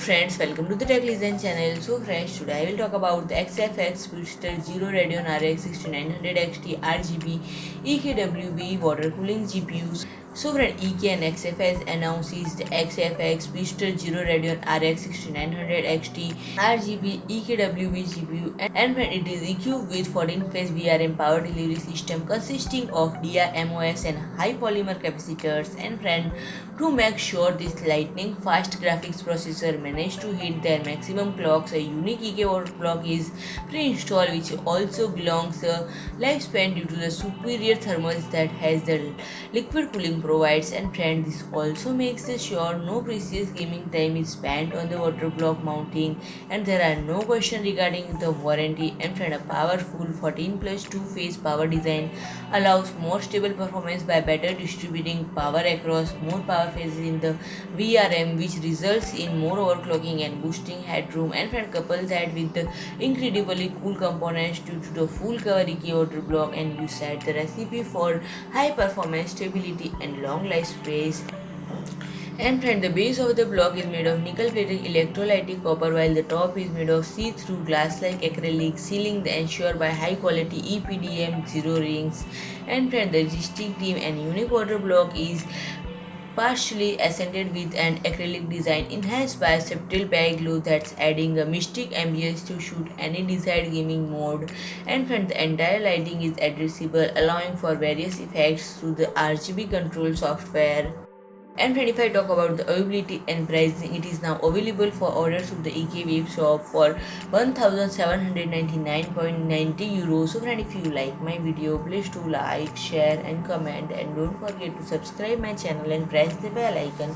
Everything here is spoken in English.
friends, welcome to the Tech Listen channel. So friends, today I will talk about the XFX Speedster 0 Radeon RX 6900 XT RGB EKWB water cooling GPUs. So friend, EK and XFX announces the XFX Speedster 0 Radeon RX 6900 XT RGB EKWB GPU, and friend, it is equipped with 14-phase VRM power delivery system consisting of DrMOS and high polymer capacitors. And friend, to make sure this lightning fast graphics processor managed to hit their maximum clocks, a unique EK overclock is pre-installed, which also belongs a lifespan due to the superior thermals that has the liquid cooling provides. And friend, this also makes sure no precious gaming time is spent on the water block mounting, and there are no questions regarding the warranty. And friend, a powerful 14+2-phase power design allows more stable performance by better distributing power across more power phases in the VRM, which results in more overclocking and boosting headroom. And friend, couple that with the incredibly cool components due to the full cover EK water block, and you set the recipe for high performance, stability and long life space. And friend, the base of the block is made of nickel-plated electrolytic copper, while the top is made of see-through glass-like acrylic, sealing the ensured by high-quality EPDM O-Rings. And friend, the distinct team and unique water block is partially accented with an acrylic design enhanced by a subtle back glow that's adding a mystic ambiance to shoot any desired gaming mode. And friend, the entire lighting is addressable, allowing for various effects through the RGB control software. And friend, if I talk about the availability and pricing, it is now available for orders through the EK web shop for 1799.90 euros. So friend, if you like my video, please do like, share and comment, and don't forget to subscribe my channel and press the bell icon.